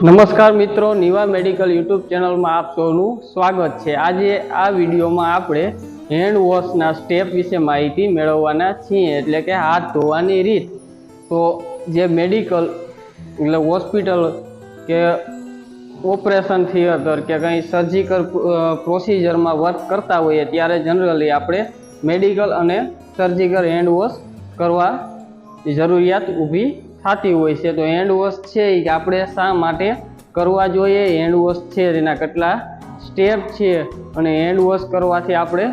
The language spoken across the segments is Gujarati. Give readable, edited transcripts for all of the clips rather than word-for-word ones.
નમસ્કાર મિત્રો, નિવા મેડિકલ યુટ્યુબ ચેનલમાં આપ સૌનું સ્વાગત છે। આજે આ વિડીયોમાં આપણે હેન્ડ વોશના સ્ટેપ વિશે માહિતી મેળવવાના છીએ, એટલે કે હાથ ધોવાની રીત। તો જે મેડિકલ એટલે હોસ્પિટલ કે ઓપરેશન થિયેટર કે કંઈ સર્જિકલ પ્રોસિજરમાં વર્ક કરતા હોઈએ ત્યારે જનરલી આપણે મેડિકલ અને સર્જિકલ હેન્ડ વોશ કરવા જરૂરિયાત ઊભી થતી હોય છે। તો હેન્ડ વોશ છે એ આપણે શા માટે કરવા જોઈએ, હેન્ડ વોશ છે એના કેટલા સ્ટેપ છે અને હેન્ડ વોશ કરવાથી આપણે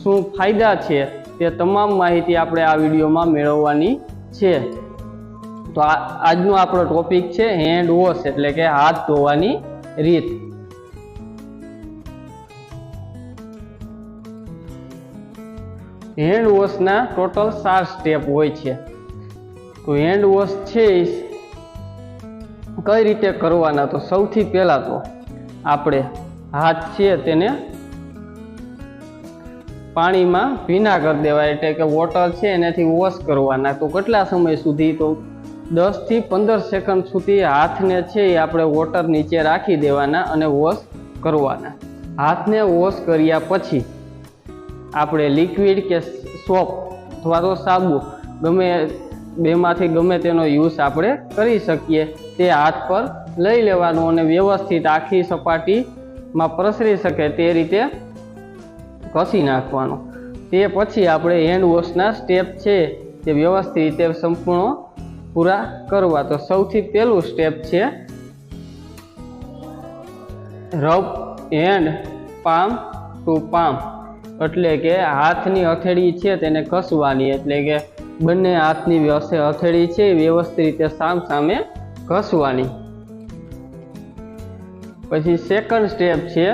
શું ફાયદા છે તે તમામ માહિતી આપણે આ વિડીયોમાં મેળવવાની છે। તો આજનો આપણો ટોપિક છે હેન્ડ વોશ એટલે કે હાથ ધોવાની રીત। હેન્ડ વોશના ટોટલ 4 સ્ટેપ હોય છે। તો હેન્ડ વોશ છે કઈ રીતે કરવાના, તો સૌથી પહેલા તો આપણે હાથ છે તેને પાણીમાં ભીના કરી દેવાય, એટલે કે વોટર છે એનાથી વોશ કરવાના। તો કેટલા સમય સુધી, તો 10 થી 15 સેકન્ડ સુધી હાથને છે એ આપણે વોટર નીચે રાખી દેવાના અને વોશ કરવાના। હાથને વોશ કર્યા પછી આપણે લિક્વિડ કે સોપ અથવા તો સાબુ ગમે બેમાંથી ગમે તેનો યુઝ આપણે કરી શકીએ, તે હાથ પર લઈ લેવાનું અને વ્યવસ્થિત આખી સપાટીમાં પ્રસરી શકે તે રીતે ઘસી નાખવાનું। તે પછી આપણે હેન્ડ વોશના સ્ટેપ છે તે વ્યવસ્થિત રીતે સંપૂર્ણ પૂરા કરવા। તો સૌથી પહેલું સ્ટેપ છે rub hand palm to palm, એટલે કે હાથની હથેળી છે તેને ઘસવાની, એટલે કે બંને હાથની હથેળી છે વ્યવસ્થિત રીતે સામે ઘસવાની। પછી સેકન્ડ સ્ટેપ છે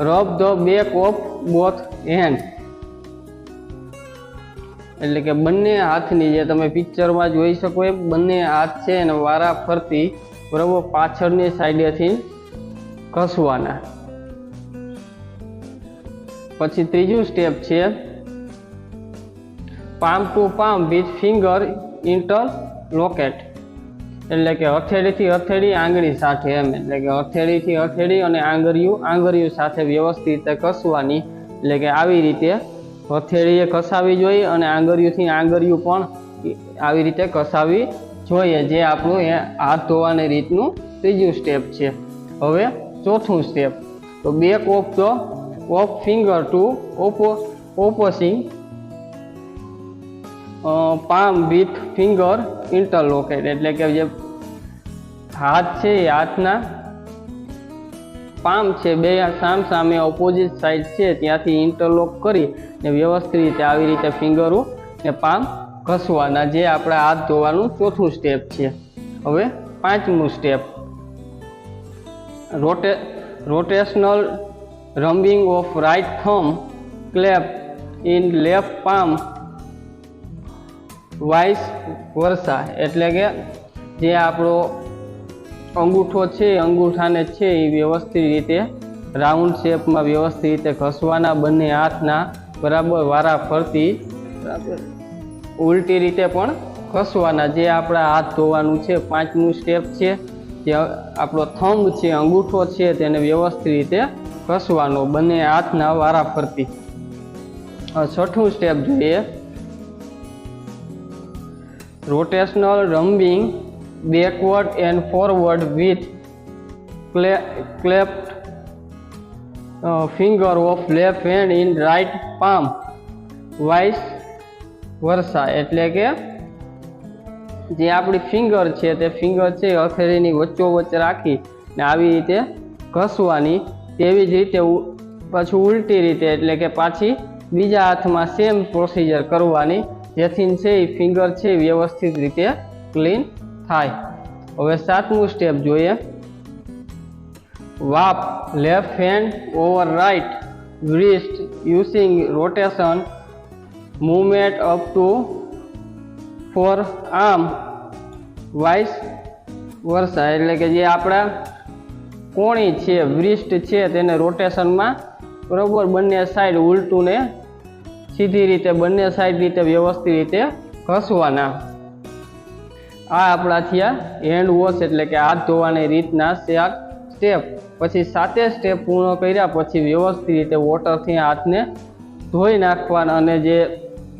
rub the back of both hand, એટલે કે બંને હાથની, જે તમે પિક્ચરમાં જોઈ શકો એ બંને હાથ છે એને વારા ફરતી બરાબર પાછળની સાઈડેથી ઘસવાના। પછી ત્રીજું સ્ટેપ છે palm to palm with finger interlocked, એટલે કે હથેળીથી હથેળી આંગળી સાથે એમ, એટલે કે હથેળીથી હથેળી અને આંગળીઓ સાથે વ્યવસ્થિત રીતે ઘસવાની, એટલે કે આવી રીતે હથેળીએ ઘસાવી જોઈએ અને આંગળીઓથી આંગળીઓ પણ આવી રીતે ઘસાવી જોઈએ, જે આપણું હાથ ધોવાની રીતનું ત્રીજું સ્ટેપ છે। હવે ચોથું સ્ટેપ, તો back of the of finger to opposing palm with finger interlocked, એટલે કે જે હાથ છે એ હાથના પામ છે બે સામે ઓપોઝિટ સાઈડ છે ત્યાંથી ઇન્ટરલોક કરી ને વ્યવસ્થિત રીતે આવી રીતે ફિંગરો ને પામ ઘસવાના, જે આપણા હાથ ધોવાનું ચોથું સ્ટેપ છે। હવે પાંચમું step rotational rubbing of right thumb clasped in left palm vice versa, એટલે કે જે આપણો અંગૂઠો છે અંગૂઠાને છે એ વ્યવસ્થિત રીતે રાઉન્ડ શેપમાં વ્યવસ્થિત રીતે ઘસવાના, બંને હાથના બરાબર વારા ફરતી બરાબર ઉલટી રીતે પણ ઘસવાના, જે આપણા હાથ ધોવાનું છે પાંચમું સ્ટેપ છે। જે આપણો થંબ છે અંગૂઠો છે તેને વ્યવસ્થિત રીતે ઘસવાનો, બંને હાથના વારા ફરતી। છઠ્ઠું સ્ટેપ જોઈએ rotational rubbing backward and forward with clasped finger of left hand in right palm vice versa, એટલે કે જે આપણી ફિંગર છે તે ફિંગર છે હથેળીની વચ્ચોવચ્ચ રાખી ને આવી રીતે ઘસવાની, તેવી જ રીતે પાછું ઉલટી રીતે, એટલે કે પાછી બીજા હાથમાં સેમ પ્રોસિજર કરવાની, જેથી છે એ ફિંગર છે વ્યવસ્થિત રીતે ક્લીન થાય। હવે સાતમું સ્ટેપ જોઈએ wrap left hand over right wrist using rotation movement up to forearm vice versa, એટલે કે જે આપણા કોણી છે wrist છે તેને રોટેશનમાં બરાબર બંને સાઈડ ઉલટું ને સીધી રીતે બંને સાઈડ રીતે વ્યવસ્થિત રીતે ઘસવાના। આ આપણા થયા હેન્ડ વોશ એટલે કે હાથ ધોવાની રીતના 7 સ્ટેપ। પછી 7 સ્ટેપ પૂર્ણ કર્યા પછી વ્યવસ્થિત રીતે વોટરથી હાથને ધોઈ નાખવાના અને જે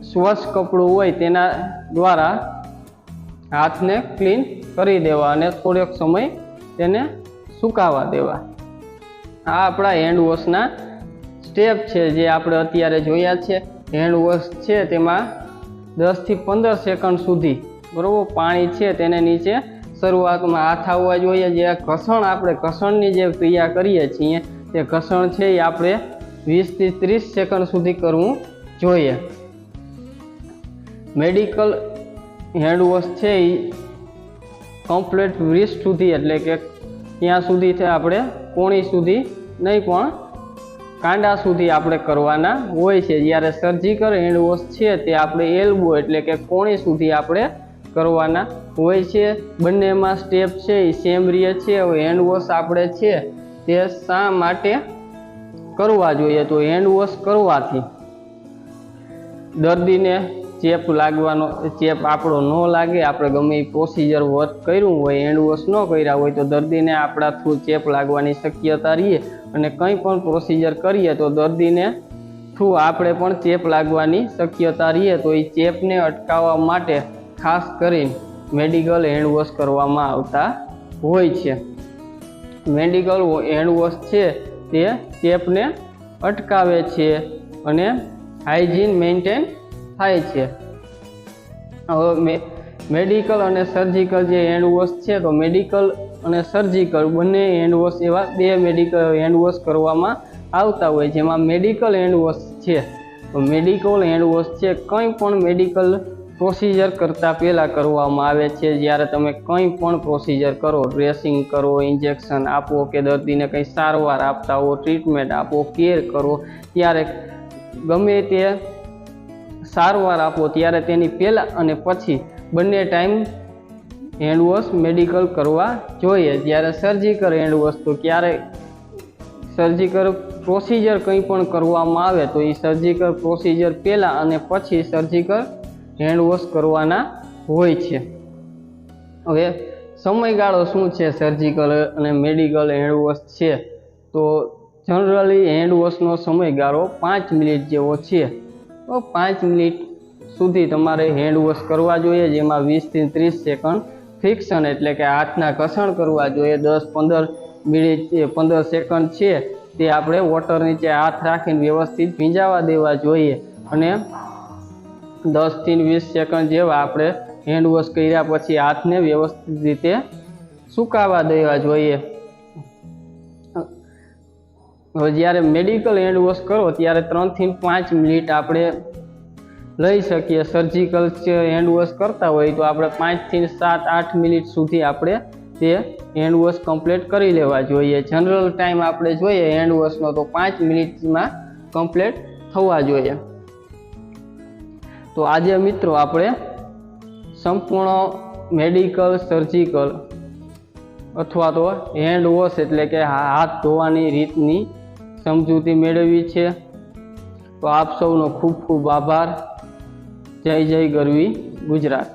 સ્વચ્છ કપડું હોય તેના દ્વારા હાથને ક્લીન કરી દેવા અને થોડોક સમય તેને સુકાવા દેવા। આ આપણા હેન્ડ વોશના સ્ટેપ છે જે આપણે અત્યારે જોયા છે। હેન્ડ વોશ છે તેમાં 10 થી 15 સેકન્ડ સુધી બરાબર પાણી છે તેને નીચે શરૂઆતમાં હાથ આવવા જોઈએ। જે ઘસણ આપણે ઘસણની જે ક્રિયા કરીએ છીએ તે ઘસણ છે એ આપણે 20 થી 30 સેકન્ડ સુધી કરવું જોઈએ। મેડિકલ હેન્ડ વોશ છે એ કમ્પ્લીટ રિસ્ટ સુધી એટલે કે ત્યાં સુધી આપણે કોણી સુધી નહીં પણ કાંડા સુધી આપણે કરવાના હોય છે। જ્યારે સર્જિકલ હેન્ડ વોશ છે તે આપણે એલ્બો એટલે કે કોણી સુધી આપણે કરવાના હોય છે। બંનેમાં સ્ટેપ છે એ સેમ રહે છે। હવે હેન્ડ વોશ આપણે છે તે શા માટે કરવા જોઈએ? તો હેન્ડ વોશ કરવાથી દર્દીને ચેપ લાગવાનો ચેપ આપણો ન લાગે। આપણે ગમે એ પ્રોસિજર વર્ક કર્યું હોય હેન્ડ વોશ ન કર્યા હોય તો દર્દીને આપણા થ્રુ ચેપ લાગવાની શક્યતા રહે અને કંઈ પણ પ્રોસિજર કરીએ તો દર્દીને થ્રુ આપણે પણ ચેપ લાગવાની શક્યતા રહે। તો એ ચેપને અટકાવવા માટે ખાસ કરીને મેડિકલ હેન્ડ વોશ કરવામાં આવતા હોય છે। મેડિકલ હેન્ડ વોશ છે તે ચેપને અટકાવે છે અને હાઇજીન મેન્ટેન થાય છે। હવે મેડિકલ અને સર્જિકલ જે હેન્ડ વોશ છે તો મેડિકલ અને સર્જિકલ બંને હેન્ડ વોશ એવા 2 મેડિકલ હેન્ડ વોશ કરવામાં આવતા હોય। જેમાં મેડિકલ હેન્ડ વોશ છે તો મેડિકલ હેન્ડ વોશ છે કંઈ પણ મેડિકલ પ્રોસિજર કરતાં પહેલાં કરવામાં આવે છે। જ્યારે તમે કંઈ પણ પ્રોસિજર કરો, ડ્રેસિંગ કરો, ઇન્જેક્શન આપો કે દર્દીને કંઈ સારવાર આપતા હો, ટ્રીટમેન્ટ આપો, કેર કરો, ત્યારે ગમે તે સારવાર આપો ત્યારે તેની પહેલાં અને પછી બંને ટાઈમ હેન્ડ વોશ મેડિકલ કરવા જોઈએ। જ્યારે સર્જિકલ હેન્ડ વોશ તો ક્યારે સર્જિકલ પ્રોસિજર કંઈ પણ કરવામાં આવે તો એ સર્જિકલ પ્રોસિજર પહેલાં અને પછી સર્જિકલ હેન્ડ વોશ કરવાના હોય છે। હવે સમયગાળો શું છે સર્જિકલ અને મેડિકલ હેન્ડ વોશ છે તો જનરલી હેન્ડ વોશનો સમયગાળો 5 મિનિટ જેવો છે। તો 5 મિનિટ સુધી તમારે હેન્ડ વોશ કરવા જોઈએ। જેમાં 20 થી 30 સેકન્ડ ફ્રિક્શન એટલે કે હાથના ઘસણ કરવા જોઈએ। 10-15 મિનિટ 15 સેકન્ડ છે તે આપણે વોટર નીચે હાથ રાખીને વ્યવસ્થિત ભીંજાવા દેવા જોઈએ અને 10 થી 20 સેકન્ડ જેવા આપણે હેન્ડ વોશ કર્યા પછી હાથને વ્યવસ્થિત રીતે સુકાવા દેવા જોઈએ। હવે જ્યારે મેડિકલ હેન્ડ વોશ કરો ત્યારે 3 થી 5 મિનિટ આપણે લઈ શકીએ। સર્જિકલ હેન્ડ વોશ કરતા હોય તો આપણે 5 થી 7-8 મિનિટ સુધી આપણે તે હેન્ડ વોશ કમ્પ્લીટ કરી લેવા જોઈએ। જનરલ ટાઈમ આપણે જોઈએ હેન્ડ વોશનો તો 5 મિનિટમાં કમ્પ્લીટ થવા જોઈએ। તો આજે મિત્રો આપણે સંપૂર્ણ મેડિકલ, સર્જિકલ અથવા તો હેન્ડ વોશ એટલે કે હાથ ધોવાની રીતની સમજૂતી મેળવી છે। તો આપ સૌનો ખૂબ ખૂબ આભાર। જય જય ગરવી ગુજરાત।